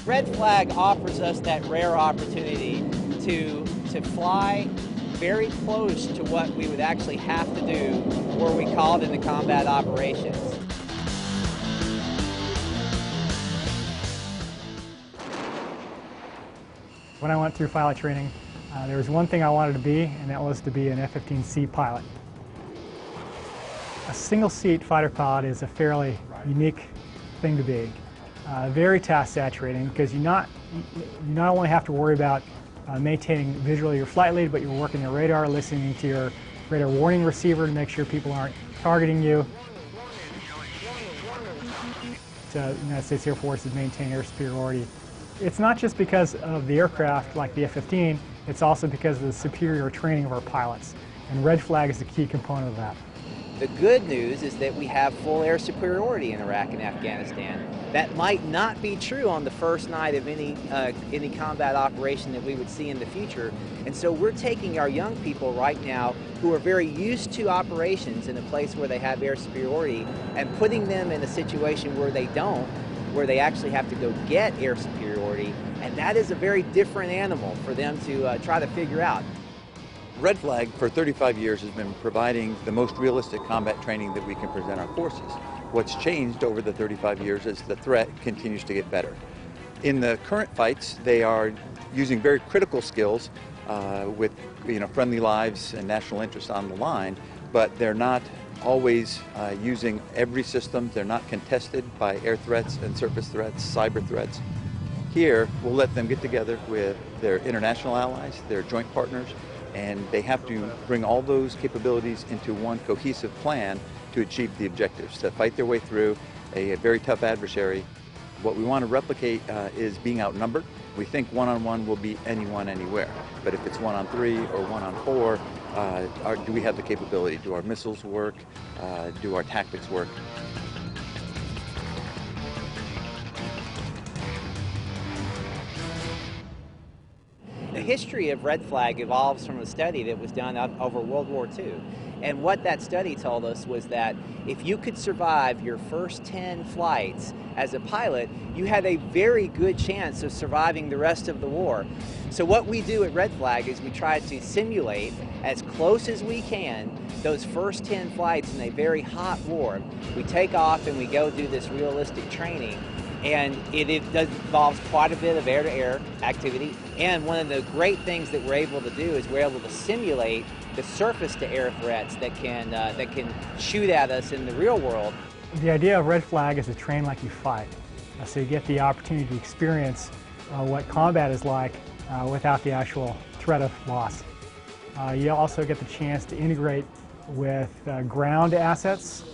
Red Flag offers us that rare opportunity to fly very close to what we would actually have to do were we called into combat operations. When I went through pilot training, there was one thing I wanted to be, and that was to be an F-15C pilot. A single-seat fighter pilot is a fairly unique thing to be. Very task-saturating because you not only have to worry about maintaining visually your flight lead, but you're working your radar, listening to your radar warning receiver to make sure people aren't targeting you. The United States Air Force is maintaining air superiority. It's not just because of the aircraft like the F-15, it's also because of the superior training of our pilots. And Red Flag is a key component of that. The good news is that we have full air superiority in Iraq and Afghanistan. That might not be true on the first night of any combat operation that we would see in the future. And so we're taking our young people right now who are very used to operations in a place where they have air superiority and putting them in a situation where they don't, where they actually have to go get air superiority. And that is a very different animal for them to try to figure out. Red Flag for 35 years has been providing the most realistic combat training that we can present our forces. What's changed over the 35 years is the threat continues to get better. In the current fights, they are using very critical skills with friendly lives and national interest on the line, but they're not always using every system. They're not contested by air threats and surface threats, cyber threats. Here, we'll let them get together with their international allies, their joint partners, and they have to bring all those capabilities into one cohesive plan to achieve the objectives, to fight their way through a very tough adversary. What we want to replicate is being outnumbered. We think one-on-one will beat anyone, anywhere. But if it's one-on-three or one-on-four, do we have the capability? Do our missiles work? Do our tactics work? The history of Red Flag evolves from a study that was done over World War II. And what that study told us was that if you could survive your first 10 flights as a pilot, you had a very good chance of surviving the rest of the war. So what we do at Red Flag is we try to simulate as close as we can those first 10 flights in a very hot war. We take off and we go do this realistic training. And it involves quite a bit of air-to-air activity. And one of the great things that we're able to do is we're able to simulate the surface-to-air threats that can shoot at us in the real world. The idea of Red Flag is to train like you fight. So you get the opportunity to experience what combat is like without the actual threat of loss. You also get the chance to integrate with ground assets,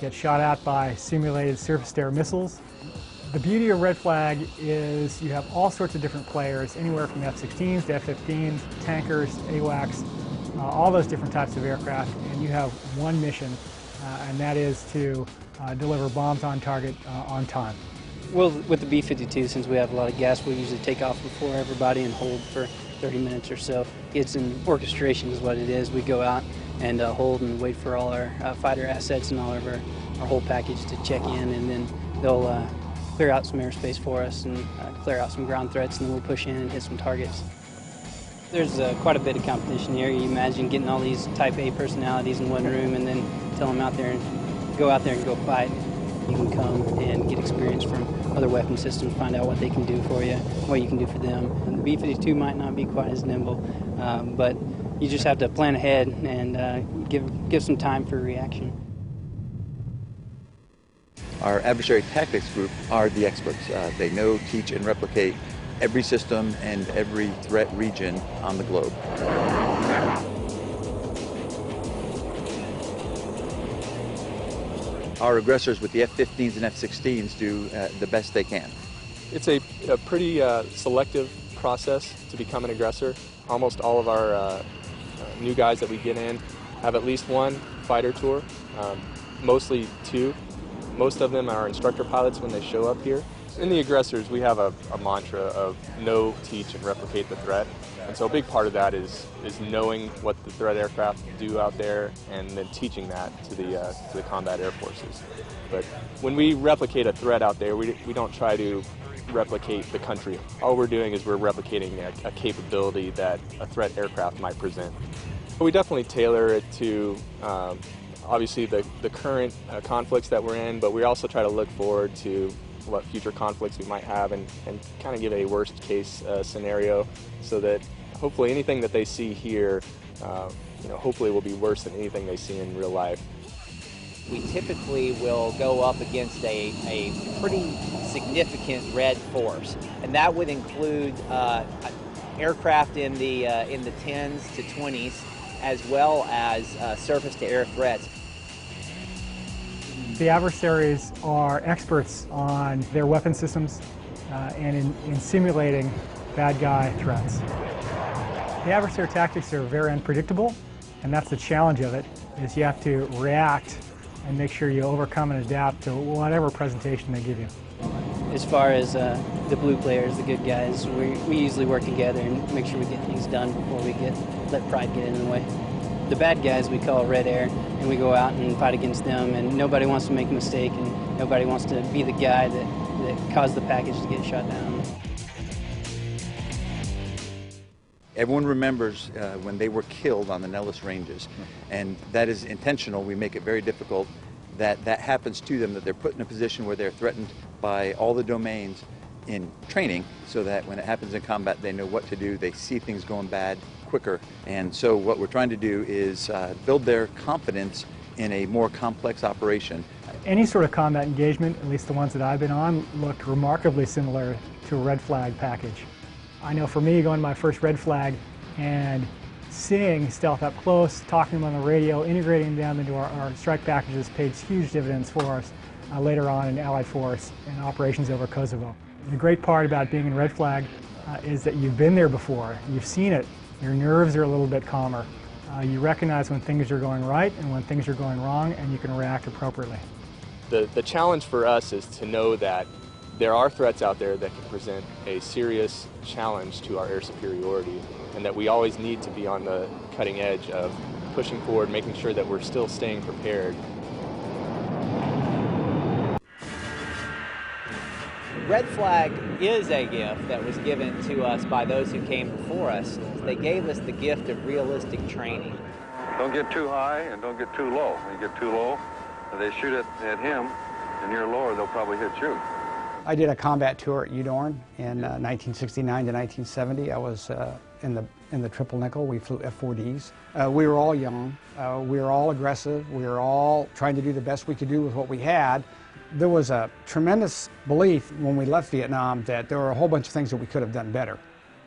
get shot at by simulated surface-to-air missiles. The beauty of Red Flag is you have all sorts of different players, anywhere from F-16s to F-15s, tankers, AWACS, all those different types of aircraft, and you have one mission, and that is to deliver bombs on target on time. Well, with the B-52, since we have a lot of gas, we usually take off before everybody and hold for 30 minutes or so. It's an orchestration is what it is. We go out and hold and wait for all our fighter assets and all of our whole package to check in, and then they'll clear out some airspace for us and clear out some ground threats, and then we'll push in and hit some targets. There's quite a bit of competition here. You imagine getting all these Type A personalities in one room and then tell them out there and go fight. You can come and get experience from other weapon systems, find out what they can do for you, what you can do for them. And the B-52 might not be quite as nimble, but you just have to plan ahead and give some time for reaction. Our adversary tactics group are the experts. They know, teach, and replicate every system and every threat region on the globe. Our aggressors with the F-15s and F-16s do the best they can. It's a pretty selective process to become an aggressor. Almost all of our new guys that we get in have at least one fighter tour, mostly two. Most of them are instructor pilots when they show up here. In the aggressors, we have a mantra of know, teach, and replicate the threat. And so a big part of that is knowing what the threat aircraft do out there and then teaching that to the combat air forces. But when we replicate a threat out there, we don't try to replicate the country. All we're doing is we're replicating a capability that a threat aircraft might present. We definitely tailor it to obviously the current conflicts that we're in, but we also try to look forward to what future conflicts we might have and kind of give a worst case scenario so that hopefully anything that they see here hopefully will be worse than anything they see in real life. We typically will go up against a pretty significant red force, and that would include aircraft in the 10s to 20s, as well as surface-to-air threats. The adversaries are experts on their weapon systems and in simulating bad guy threats. The adversary tactics are very unpredictable, and that's the challenge of it, is you have to react and make sure you overcome and adapt to whatever presentation they give you. As far as the blue players, the good guys, we usually work together and make sure we get things done before we let pride get in the way. The bad guys we call red air, and we go out and fight against them, and nobody wants to make a mistake, and nobody wants to be the guy that caused the package to get shot down. Everyone remembers when they were killed on the Nellis ranges, and that is intentional. We make it very difficult that happens to them, that they're put in a position where they're threatened by all the domains in training, so that when it happens in combat, they know what to do. They see things going bad quicker. And so what we're trying to do is build their confidence in a more complex operation. Any sort of combat engagement, at least the ones that I've been on, looked remarkably similar to a red flag package. I know for me, going to my first red flag and seeing stealth up close, talking to them on the radio, integrating them into our strike packages paid huge dividends for us later on in Allied force and operations over Kosovo. The great part about being in red flag is that you've been there before, you've seen it, your nerves are a little bit calmer. You recognize when things are going right and when things are going wrong, and you can react appropriately. The challenge for us is to know that there are threats out there that can present a serious challenge to our air superiority, and that we always need to be on the cutting edge of pushing forward, making sure that we're still staying prepared. Red flag is a gift that was given to us by those who came before us. They gave us the gift of realistic training. Don't get too high and don't get too low. When you get too low, they shoot at him, and you're lower, they'll probably hit you. I did a combat tour at Udorn in 1969 to 1970. I was in the triple nickel. We flew F-4Ds. We were all young. We were all aggressive. We were all trying to do the best we could do with what we had. There was a tremendous belief when we left Vietnam that there were a whole bunch of things that we could have done better.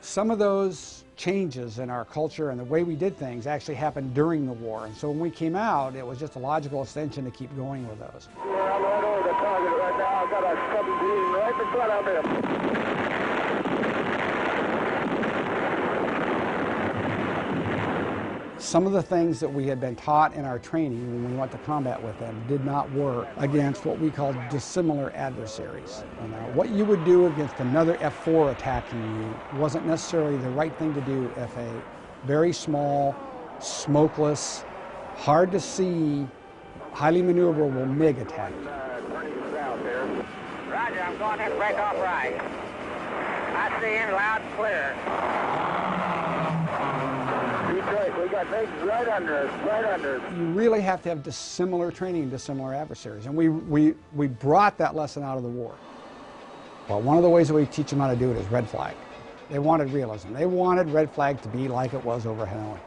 Some of those changes in our culture and the way we did things actually happened during the war. And so when we came out, it was just a logical extension to keep going with those. I'm right over the target right now. I've got a 17 right in front of him. Some of the things that we had been taught in our training when we went to combat with them did not work against what we called dissimilar adversaries. What you would do against another F-4 attacking you wasn't necessarily the right thing to do if a very small, smokeless, hard to see, highly maneuverable MiG attacked you. Roger, I'm going in to break off right. I see him loud and clear. Detroit, we got things right under us, right under us. You really have to have dissimilar training, dissimilar adversaries, and we brought that lesson out of the war. Well, one of the ways that we teach them how to do it is red flag. They wanted realism. They wanted red flag to be like it was over Hanoi.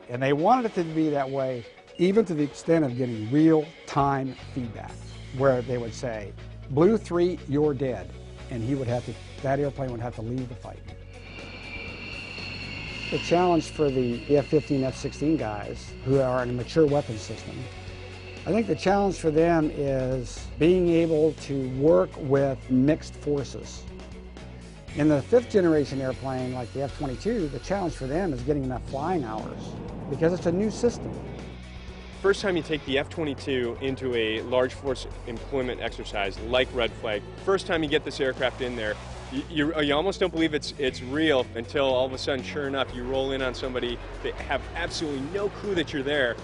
And they wanted it to be that way, even to the extent of getting real-time feedback, where they would say, Blue 3, you're dead. And he would have to, that airplane would have to leave the fight. The challenge for the F-15, F-16 guys who are in a mature weapons system, I think the challenge for them is being able to work with mixed forces. In the fifth generation airplane like the F-22, the challenge for them is getting enough flying hours because it's a new system. First time you take the F-22 into a large force employment exercise like Red Flag, first time you get this aircraft in there, you almost don't believe it's real until all of a sudden, sure enough, you roll in on somebody that have absolutely no clue that you're there.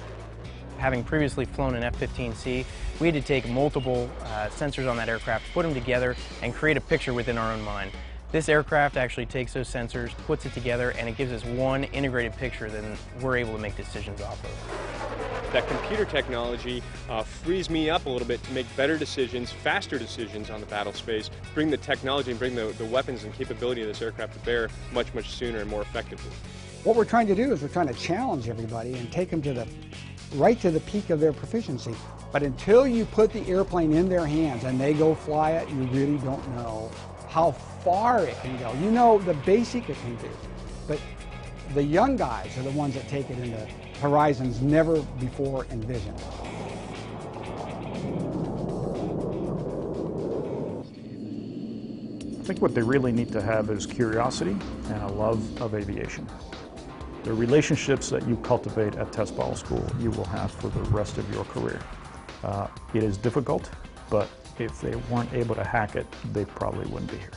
Having previously flown an F-15C, we had to take multiple sensors on that aircraft, put them together, and create a picture within our own mind. This aircraft actually takes those sensors, puts it together, and it gives us one integrated picture that we're able to make decisions off of. That computer technology frees me up a little bit to make better decisions, faster decisions on the battle space, bring the technology and bring the weapons and capability of this aircraft to bear much, much sooner and more effectively. What we're trying to do is we're trying to challenge everybody and take them to right to the peak of their proficiency. But until you put the airplane in their hands and they go fly it, you really don't know how far it can go. You know the basic it can do, but the young guys are the ones that take it into horizons never before envisioned. I think what they really need to have is curiosity and a love of aviation. The relationships that you cultivate at test pilot school, you will have for the rest of your career. It is difficult, but if they weren't able to hack it, they probably wouldn't be here.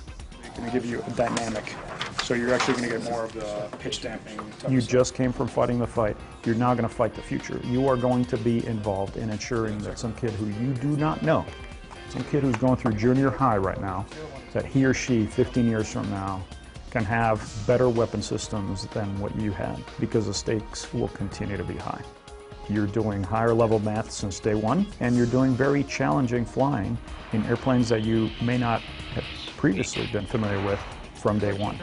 It's going to give you a dynamic, so you're actually going to get more of the pitch damping. You just came from fighting the fight. You're now going to fight the future. You are going to be involved in ensuring that some kid who you do not know, some kid who's going through junior high right now, that he or she 15 years from now can have better weapon systems than what you had, because the stakes will continue to be high. You're doing higher level math since day one, and you're doing very challenging flying in airplanes that you may not have previously been familiar with from day one.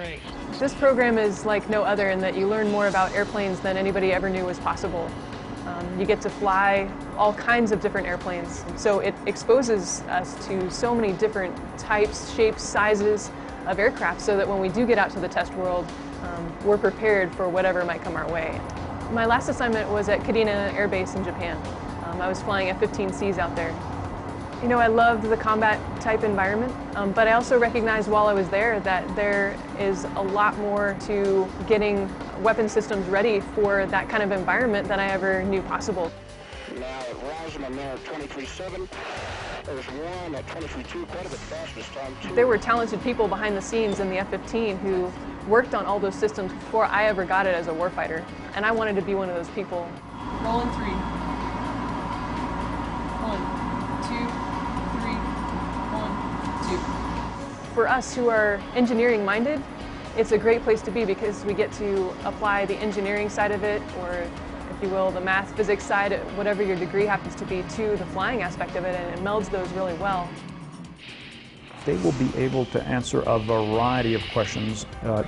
This program is like no other in that you learn more about airplanes than anybody ever knew was possible. You get to fly all kinds of different airplanes, so it exposes us to so many different types, shapes, sizes of aircraft, so that when we do get out to the test world, we're prepared for whatever might come our way. My last assignment was at Kadena Air Base in Japan. I was flying F-15Cs out there. You know, I loved the combat type environment, but I also recognized while I was there that there is a lot more to getting weapon systems ready for that kind of environment than I ever knew possible. Now at Rising, I'm there at 23.7. There's one at 23.2, quite a bit faster this time too. There were talented people behind the scenes in the F-15 who worked on all those systems before I ever got it as a warfighter, and I wanted to be one of those people. Rolling 3. 1, 2, 3, 1, 2. For us who are engineering minded, it's a great place to be because we get to apply the engineering side of it, or if you will, the math, physics side, whatever your degree happens to be, to the flying aspect of it, and it melds those really well. They will be able to answer a variety of questions.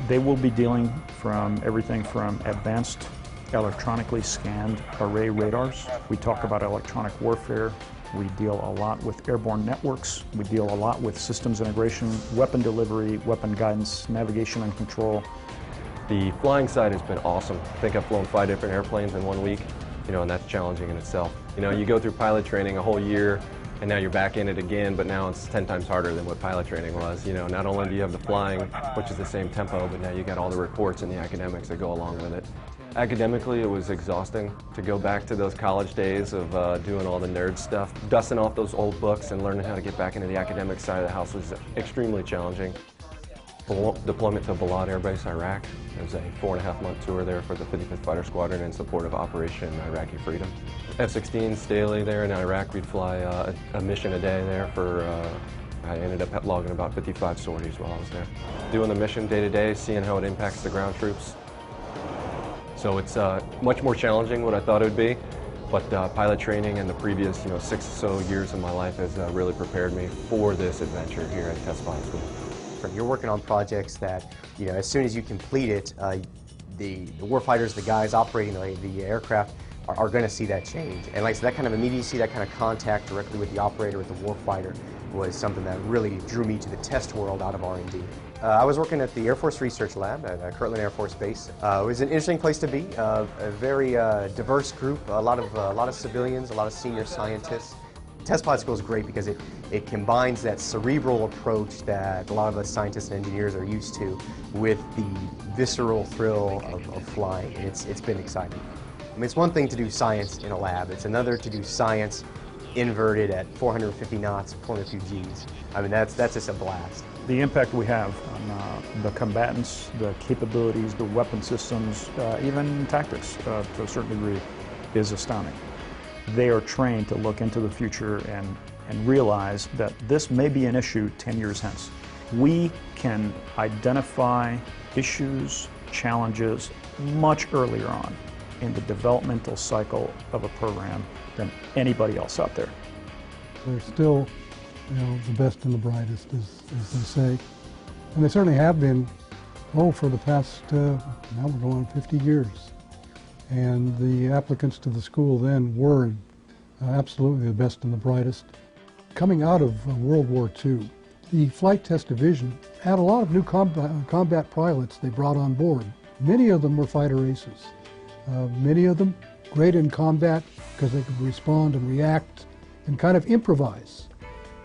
They will be dealing from everything from advanced electronically scanned array radars. We talk about electronic warfare. We deal a lot with airborne networks. We deal a lot with systems integration, weapon delivery, weapon guidance, navigation and control. The flying side has been awesome. I think I've flown 5 different airplanes in 1 week, and that's challenging in itself. You go through pilot training a whole year, and now you're back in it again, but now it's 10 times harder than what pilot training was. Not only do you have the flying, which is the same tempo, but now you got all the reports and the academics that go along with it. Academically, it was exhausting to go back to those college days of doing all the nerd stuff. Dusting off those old books and learning how to get back into the academic side of the house was extremely challenging. Deployment to Balad Air Base, Iraq. It was a 4.5-month tour there for the 55th Fighter Squadron in support of Operation Iraqi Freedom. F-16s daily there in Iraq. We'd fly a mission a day there for, I ended up logging about 55 sorties while I was there. Doing the mission day to day, seeing how it impacts the ground troops. So it's much more challenging what I thought it would be, but pilot training and the previous 6 or so years of my life has really prepared me for this adventure here at Test Pilot School. You're working on projects that, as soon as you complete it, the warfighters, the guys operating the aircraft are going to see that change. And like I said, that kind of immediacy, that kind of contact directly with the operator, with the warfighter, was something that really drew me to the test world out of R&D. I was working at the Air Force Research Lab at Eielson Air Force Base. It was an interesting place to be, a very diverse group, a lot of civilians, a lot of senior scientists. Test Pilot School is great because it combines that cerebral approach that a lot of us scientists and engineers are used to with the visceral thrill of flying. And it's been exciting. I mean, it's one thing to do science in a lab. It's another to do science inverted at 450 knots, 450 Gs. I mean, that's just a blast. The impact we have on the combatants, the capabilities, the weapon systems, even tactics to a certain degree is astounding. They are trained to look into the future and realize that this may be an issue 10 years hence. We can identify issues, challenges much earlier on in the developmental cycle of a program than anybody else out there. They're still, the best and the brightest, as they say. And they certainly have been, for the past, now we're going on 50 years. And the applicants to the school then were absolutely the best and the brightest. Coming out of World War II, the Flight Test Division had a lot of new combat pilots they brought on board. Many of them were fighter aces. Many of them great in combat because they could respond and react and kind of improvise.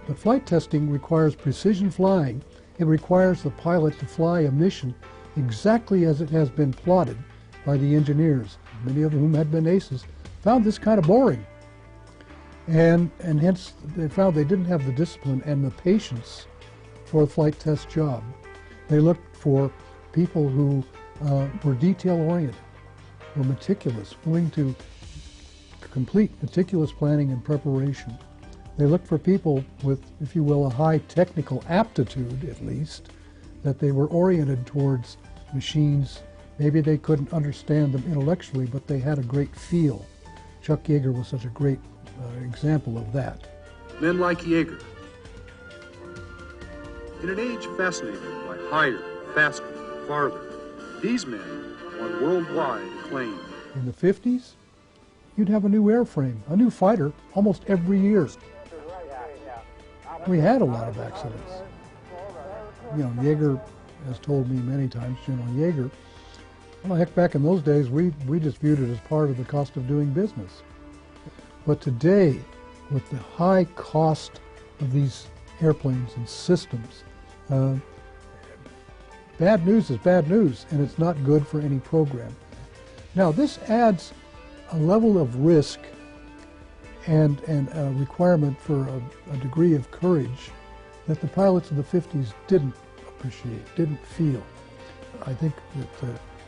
But flight testing requires precision flying. It requires the pilot to fly a mission exactly as it has been plotted by the engineers, many of whom had been aces, found this kind of boring. And hence they found they didn't have the discipline and the patience for a flight test job. They looked for people who were detail-oriented, were meticulous, willing to complete meticulous planning and preparation. They looked for people with, if you will, a high technical aptitude, at least, that they were oriented towards machines. Maybe they couldn't understand them intellectually, but they had a great feel. Chuck Yeager was such a great example of that. Men like Yeager, in an age fascinated by higher, faster, farther, these men won worldwide acclaim. In the 50s, you'd have a new airframe, a new fighter, almost every year. We had a lot of accidents. Yeager has told me many times, General Yeager, well, heck, back in those days, we just viewed it as part of the cost of doing business. But today, with the high cost of these airplanes and systems, bad news is bad news, and it's not good for any program. Now, this adds a level of risk and a requirement for a degree of courage that the pilots of the 50s didn't appreciate, didn't feel. I think that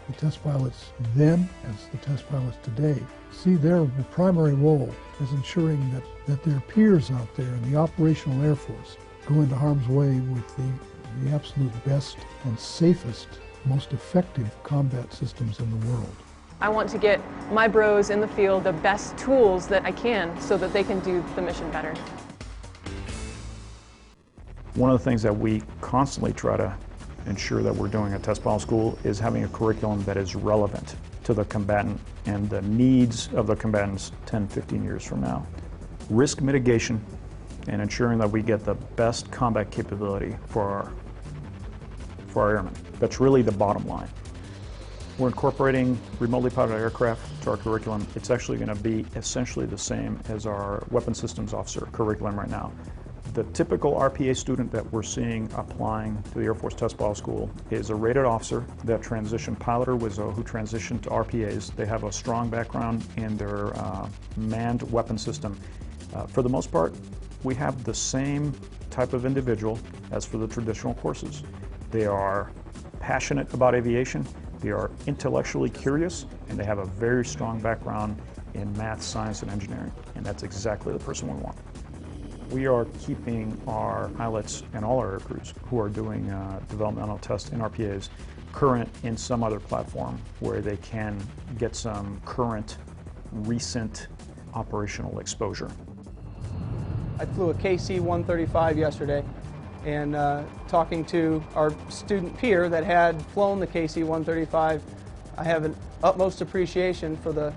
the test pilots then, as the test pilots today, see their primary role as ensuring that their peers out there in the operational Air Force go into harm's way with the absolute best and safest, most effective combat systems in the world. I want to get my bros in the field the best tools that I can so that they can do the mission better. One of the things that we constantly try to ensure that we're doing at test pilot school is having a curriculum that is relevant to the combatant and the needs of the combatants 10, 15 years from now. Risk mitigation and ensuring that we get the best combat capability for our airmen. That's really the bottom line. We're incorporating remotely piloted aircraft to our curriculum. It's actually going to be essentially the same as our weapons systems officer curriculum right now. The typical RPA student that we're seeing applying to the Air Force Test Pilot School is a rated officer that transitioned pilot or WISO who transitioned to RPAs. They have a strong background in their manned weapon system. For the most part, we have the same type of individual as for the traditional courses. They are passionate about aviation, they are intellectually curious, and they have a very strong background in math, science, and engineering. And that's exactly the person we want. We are keeping our pilots and all our air crews who are doing developmental tests in RPAs current in some other platform where they can get some current, recent operational exposure. I flew a KC-135 yesterday, and talking to our student peer that had flown the KC-135, I have an utmost appreciation for the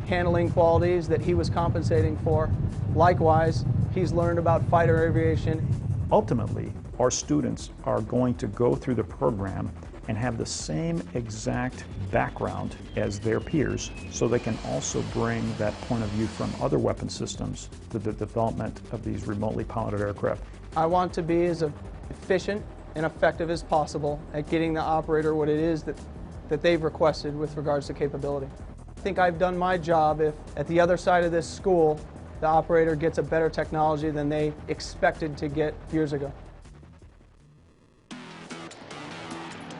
handling qualities that he was compensating for. Likewise, he's learned about fighter aviation. Ultimately, our students are going to go through the program and have the same exact background as their peers, so they can also bring that point of view from other weapon systems to the development of these remotely piloted aircraft. I want to be as efficient and effective as possible at getting the operator what it is that they've requested with regards to capability. I think I've done my job if at the other side of this school the operator gets a better technology than they expected to get years ago.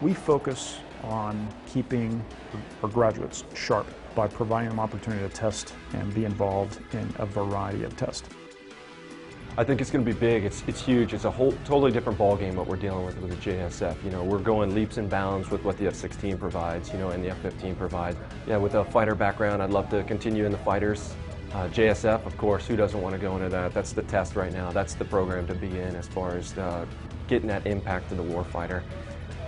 We focus on keeping our graduates sharp by providing them opportunity to test and be involved in a variety of tests. I think it's going to be big. It's huge. It's a whole totally different ball game what we're dealing with the JSF. You know, we're going leaps and bounds with what the F-16 provides, you know, and the F-15 provides. Yeah, with a fighter background, I'd love to continue in the fighters. JSF, of course, who doesn't want to go into that? That's the test right now. That's the program to be in as far as getting that impact to the warfighter.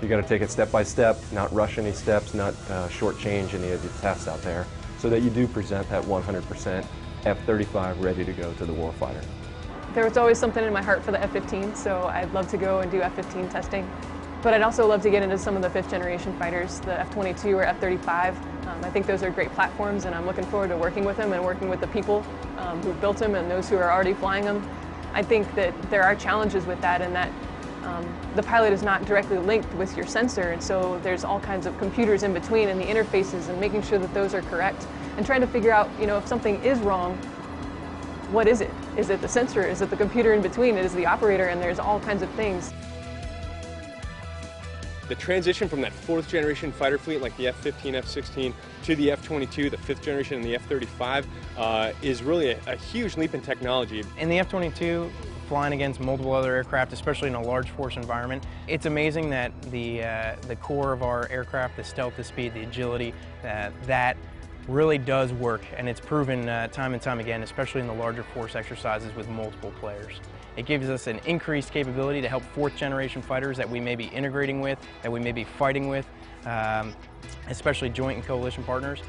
You got to take it step by step, not rush any steps, not shortchange any of the tests out there, so that you do present that 100% F-35 ready to go to the warfighter. There was always something in my heart for the F-15, so I'd love to go and do F-15 testing. But I'd also love to get into some of the 5th generation fighters, the F-22 or F-35. I think those are great platforms, and I'm looking forward to working with them and working with the people who built them and those who are already flying them. I think that there are challenges with that, and that the pilot is not directly linked with your sensor, and so there's all kinds of computers in between and the interfaces, and making sure that those are correct and trying to figure out, you know, if something is wrong, what is it? Is it the sensor? Is it the computer in between? Is it the operator? And there's all kinds of things. The transition from that 4th generation fighter fleet like the F-15, F-16 to the F-22, the 5th generation, and the F-35 is really a huge leap in technology. In the F-22, flying against multiple other aircraft, especially in a large force environment, it's amazing that the core of our aircraft, the stealth, the speed, the agility, that really does work, and it's proven time and time again, especially in the larger force exercises with multiple players. It gives us an increased capability to help 4th generation fighters that we may be integrating with, that we may be fighting with, especially joint and coalition partners.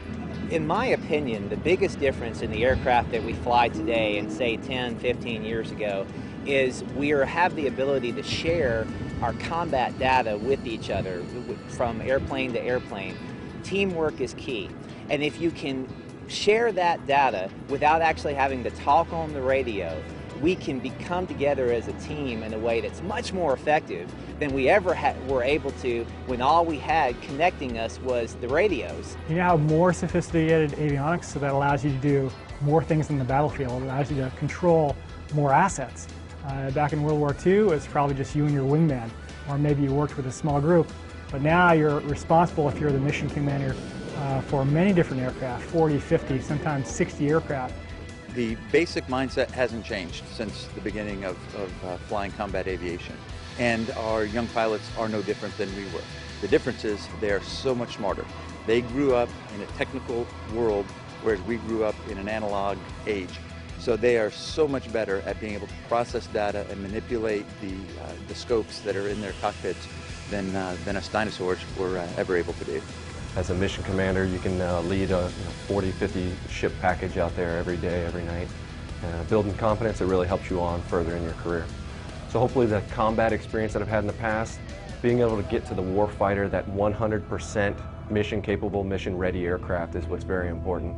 In my opinion, the biggest difference in the aircraft that we fly today and say 10, 15 years ago is we have the ability to share our combat data with each other from airplane to airplane. Teamwork is key. And if you can share that data without actually having to talk on the radio, we can come together as a team in a way that's much more effective than we ever were able to when all we had connecting us was the radios. You now have more sophisticated avionics, so that allows you to do more things in the battlefield. It allows you to control more assets. Back in World War II, it's probably just you and your wingman, or maybe you worked with a small group. But now you're responsible, if you're the mission commander, for many different aircraft, 40, 50, sometimes 60 aircraft. The basic mindset hasn't changed since the beginning of flying combat aviation. And our young pilots are no different than we were. The difference is they are so much smarter. They grew up in a technical world, whereas we grew up in an analog age. So they are so much better at being able to process data and manipulate the scopes that are in their cockpits than us dinosaurs were ever able to do. As a mission commander, you can lead a 40, 50 ship package out there every day, every night. Building confidence, it really helps you on further in your career. So hopefully the combat experience that I've had in the past, being able to get to the warfighter, that 100% mission capable, mission ready aircraft is what's very important.